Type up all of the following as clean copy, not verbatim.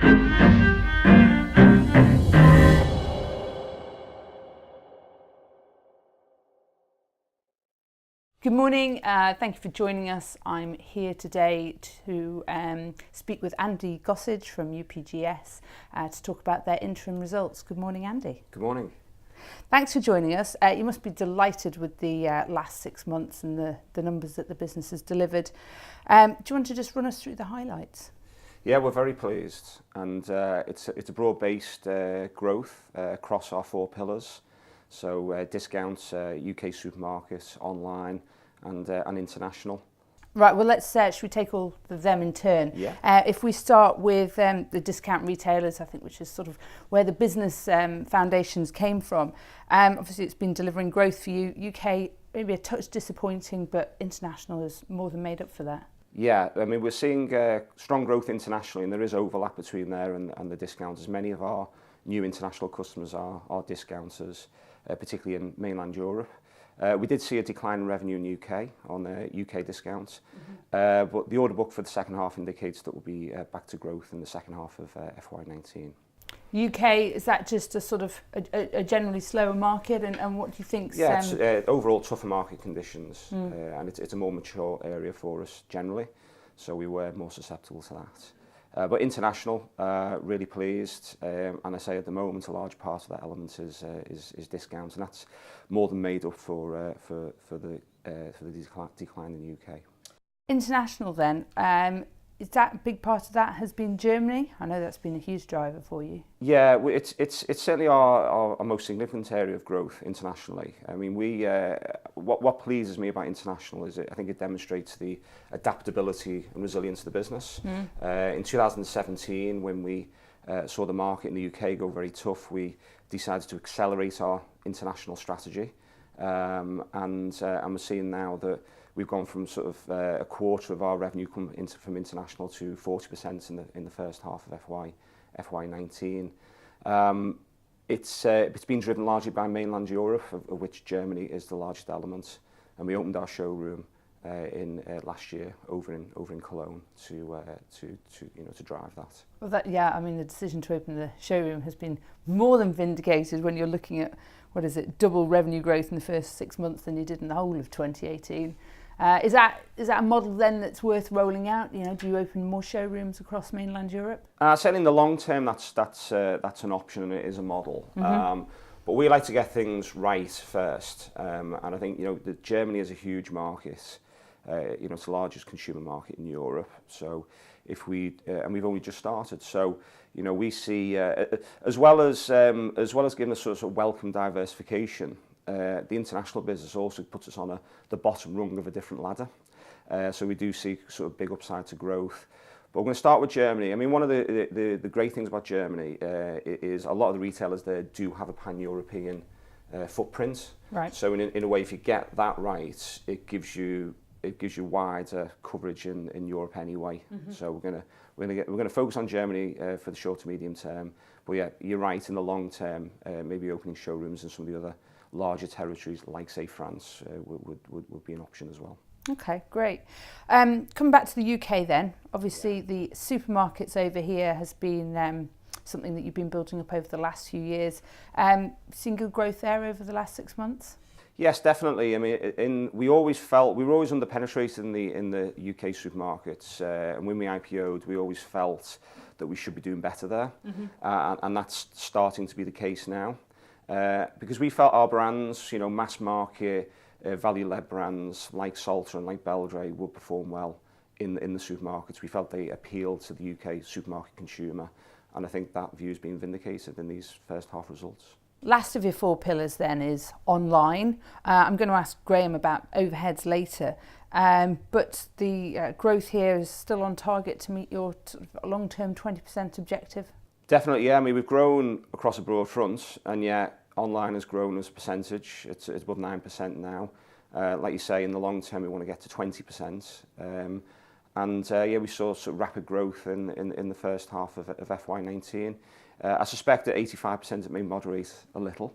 Good morning, thank you for joining us. I'm here today to speak with Andy Gossage from UPGS to talk about their interim results. Good morning, Andy. Good morning. Thanks for joining us. You must be delighted with the last 6 months and the numbers that the business has delivered. Do you want to just run us through the highlights? Yeah, we're very pleased, and it's a broad-based growth across our 4 pillars. So discounts, UK supermarkets, online, and international. Right, well, should we take all of them in turn? Yeah. If we start with the discount retailers, I think, which is sort of where the business foundations came from. Obviously, it's been delivering growth for you. UK, maybe a touch disappointing, but international has more than made up for that. Yeah, I mean, we're seeing strong growth internationally, and there is overlap between there and the discounters. Many of our new international customers are discounters, particularly in mainland Europe. We did see a decline in revenue in UK on UK discounts, but the order book for the second half indicates that we'll be back to growth in the second half of FY19. UK, is that just a sort of a generally slower market, and what do you think? Yeah, it's overall tougher market conditions, and it's a more mature area for us generally, so we were more susceptible to that. But international, really pleased, and I say at the moment a large part of that element is discounts, and that's more than made up for the decline in the UK. International then, is that a big part of that has been Germany? I know that's been a huge driver for you. Yeah, it's certainly our most significant area of growth internationally. I mean, what pleases me about international is I think it demonstrates the adaptability and resilience of the business. In 2017, when we saw the market in the UK go very tough, we decided to accelerate our international strategy, and we're seeing now that we've gone from sort of a quarter of our revenue from international to 40% in the first half of FY19. It's been driven largely by mainland Europe, of which Germany is the largest element, and we opened our showroom in last year over in Cologne to drive that. Well, I mean, the decision to open the showroom has been more than vindicated when you're looking at double revenue growth in the first 6 months than you did in the whole of 2018. Is that a model then that's worth rolling out? You know, do you open more showrooms across mainland Europe? Certainly in the long term, that's an option, and it is a model. But we like to get things right first, and I think Germany is a huge market. It's the largest consumer market in Europe. So and we've only just started. So we see as well as giving us sort of welcome diversification. The international business also puts us on the bottom rung of a different ladder. So we do see sort of big upside to growth. But we're going to start with Germany. I mean, one of the great things about Germany is a lot of the retailers there do have a pan-European footprint. Right. So in a way, if you get that right, it gives you wider coverage in Europe anyway. So we're going to focus on Germany for the short to medium term. But yeah, you're right. In the long term, maybe opening showrooms in some of the other larger territories, like say France, would be an option as well. Okay, great. Coming back to the UK then, obviously the supermarkets over here has been something that you've been building up over the last few years. Seen good growth there over the last 6 months? Yes, definitely. I mean, we were always under-penetrated in the UK supermarkets, and when we IPO'd, we always felt that we should be doing better there, and that's starting to be the case now. Because we felt our brands, mass market, value-led brands like Salter and like Beldray would perform well in the supermarkets. We felt they appealed to the UK supermarket consumer, and I think that view has been vindicated in these first half results. Last of your 4 pillars then is online. I'm going to ask Graham about overheads later, but the growth here is still on target to meet your long-term 20% objective? Definitely, yeah. I mean, we've grown across a broad front, and yet online has grown as a percentage. It's above 9% now. Like you say, in the long term, we want to get to 20%. We saw sort of rapid growth in the first half of FY19. I suspect at 85% it may moderate a little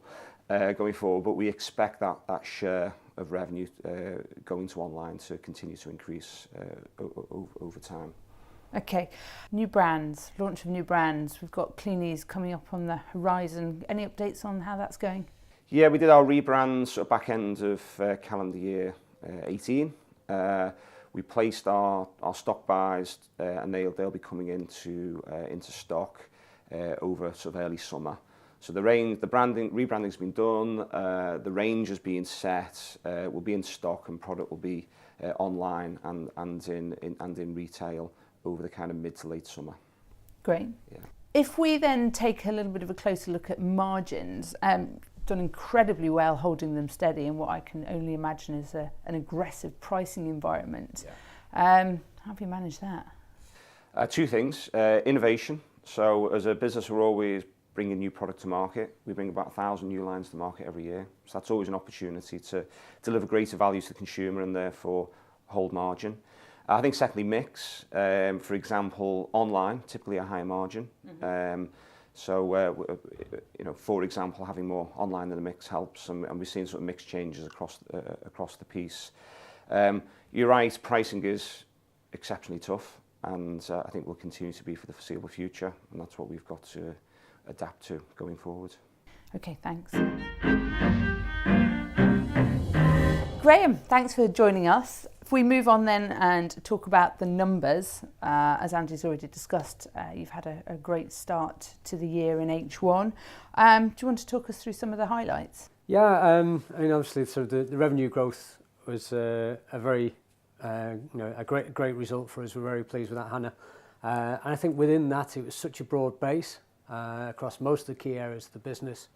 going forward, but we expect that share of revenue going to online to continue to increase over time. Okay, new brands, launch of new brands. We've got Cleanies coming up on the horizon. Any updates on how that's going? Yeah, we did our rebrand sort of back end of calendar year 18. We placed our stock buys and they'll be coming into stock over sort of early summer. So the rebranding's been done, the range has been set, will be in stock and product will be online and in retail over the kind of mid to late summer. Great. Yeah. If we then take a little bit of a closer look at margins, done incredibly well holding them steady in what I can only imagine is an aggressive pricing environment. Yeah. How have you managed that? Two things. Innovation. So as a business, we're always bringing new product to market. We bring about 1,000 new lines to market every year. So that's always an opportunity to deliver greater value to the consumer and therefore hold margin. I think secondly, mix. For example, online, typically a higher margin. Mm-hmm. For example, having more online in the mix helps, and we've seen sort of mix changes across the piece. You're right, pricing is exceptionally tough, and I think will continue to be for the foreseeable future, and that's what we've got to adapt to going forward. Okay, thanks. Graham, thanks for joining us. If we move on then and talk about the numbers, as Andy's already discussed, you've had a great start to the year in H1. Do you want to talk us through some of the highlights? Yeah, I mean, obviously, sort of the revenue growth was a very, a great result for us. We're very pleased with that, Hannah. And I think within that, it was such a broad base across most of the key areas of the business,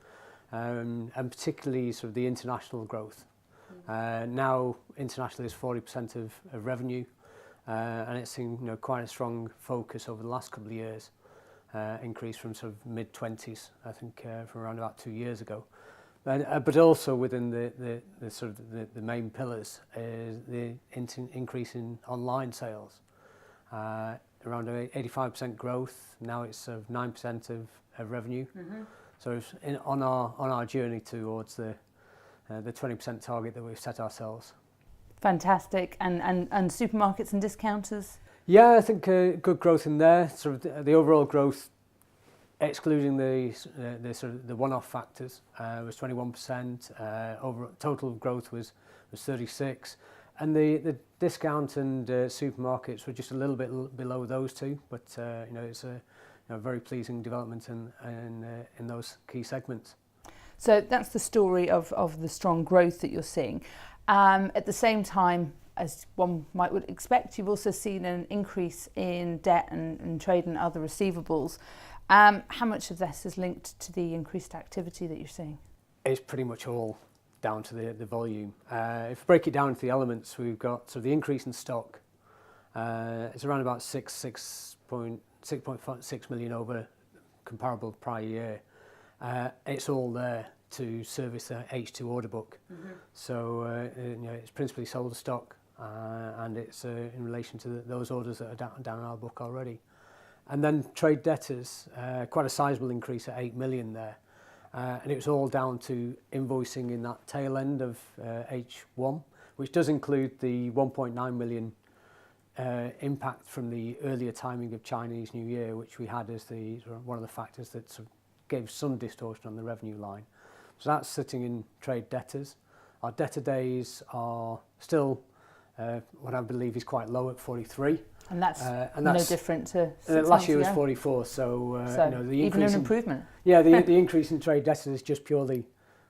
and particularly sort of the international growth. Now international is 40% of revenue, and it's seen quite a strong focus over the last couple of years, increase from sort of mid-20s, I think, from around about 2 years ago. But also within the sort of the main pillars is the increase in online sales, around 85% growth. Now it's sort of 9% of revenue. Mm-hmm. So it's on our journey towards the 20% target that we've set ourselves. Fantastic. And supermarkets and discounters? Yeah, I think good growth in there. Sort of the overall growth, excluding the sort of the one-off factors, was 21%. Over total growth was 36%, and the discount and supermarkets were just a little bit below those two. But it's a very pleasing development in those key segments. So that's the story of the strong growth that you're seeing. At the same time, as one would expect, you've also seen an increase in debt and trade and other receivables. How much of this is linked to the increased activity that you're seeing? It's pretty much all down to the volume. If we break it down to the elements, we've got the increase in stock. It's around about 6.6 million over comparable prior year. It's all there to service the H2 order book. Mm-hmm. So it's principally sold stock, and it's in relation to those orders that are down in our book already. And then trade debtors, quite a sizable increase at 8 million there, and it was all down to invoicing in that tail end of H1, which does include the 1.9 million impact from the earlier timing of Chinese New Year, which we had as one of the factors that sort of gave some distortion on the revenue line. So that's sitting in trade debtors. Our debtor days are still what I believe is quite low at 43. And that's no different to 6 last year months was 44. So the even an improvement. Yeah, the increase in trade debtors is just purely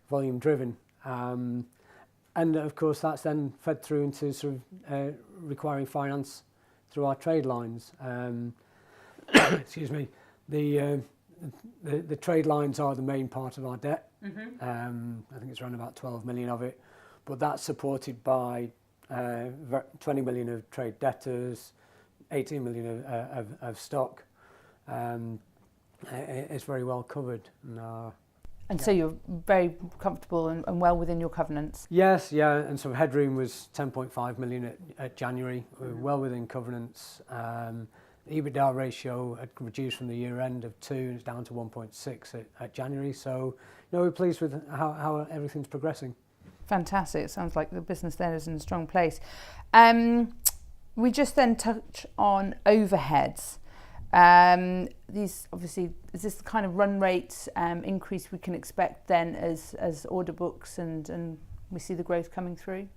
volume driven. And of course that's then fed through into sort of requiring finance through our trade lines. Excuse me. The trade lines are the main part of our debt. Mm-hmm. I think it's around about 12 million of it, but that's supported by 20 million of trade debtors, 18 million of stock. It's very well covered. And so you're very comfortable and well within your covenants? Yes, yeah, and so headroom was 10.5 million at January. We're well within covenants. The EBITDA ratio had reduced from the year end of 2, and it's down to 1.6 at January. So, we're pleased with how everything's progressing. Fantastic. It sounds like the business there is in a strong place. We just then touch on overheads. These obviously, is this the kind of run rate increase we can expect then as order books and we see the growth coming through?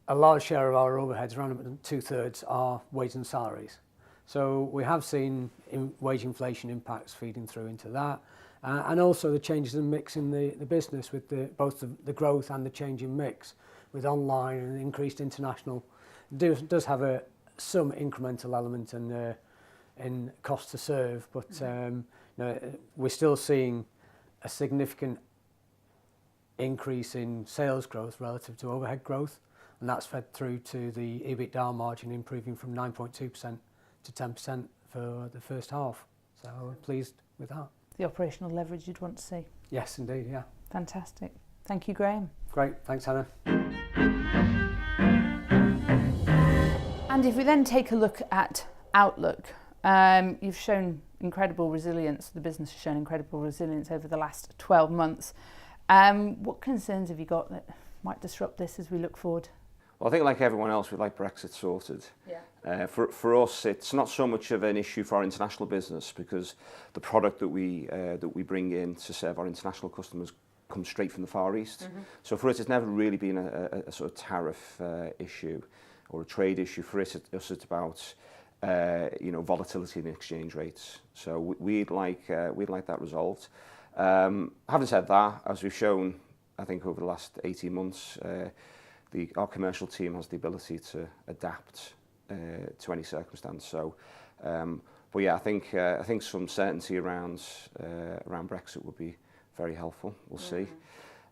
A large share of our overheads, around 2/3, are wage and salaries. So we have seen wage inflation impacts feeding through into that, and also the changes in mix in the business with both the growth and the change in mix with online and increased international does have some incremental element in cost to serve, but we're still seeing a significant increase in sales growth relative to overhead growth, and that's fed through to the EBITDA margin improving from 9.2% to 10% for the first half. So we're pleased with that. The operational leverage you'd want to see. Yes, indeed, yeah. Fantastic. Thank you, Graham. Great, thanks, Hannah. And if we then take a look at outlook, you've shown incredible resilience. The business has shown incredible resilience over the last 12 months. What concerns have you got that might disrupt this as we look forward? Well, I think like everyone else, we'd like Brexit sorted. Yeah. For us, it's not so much of an issue for our international business because the product that we bring in to serve our international customers comes straight from the Far East. Mm-hmm. So for us, it's never really been a sort of tariff issue or a trade issue. For us, it's about volatility in exchange rates. So we'd like that resolved. Having said that, as we've shown, I think over the last 18 months, our commercial team has the ability to adapt to any circumstance. So, but yeah, I think some certainty around Brexit would be very helpful. We'll see.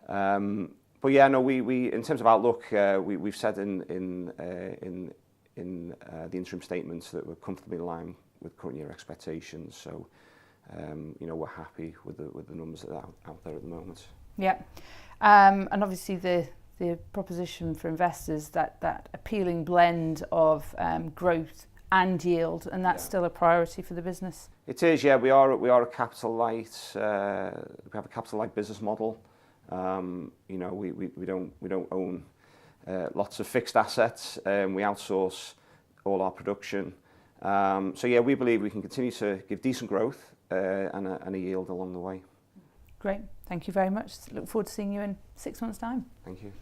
But yeah, no, we in terms of outlook, we've said in the interim statements that we're comfortably in line with current year expectations. So, we're happy with the numbers that are out there at the moment. Yeah, and obviously the proposition for investors, that appealing blend of growth and yield, and that's still a priority for the business. It is, yeah. We are a capital light. We have a capital light business model. We don't own lots of fixed assets. We outsource all our production. So yeah, we believe we can continue to give decent growth and a yield along the way. Great. Thank you very much. Look forward to seeing you in 6 months' time. Thank you.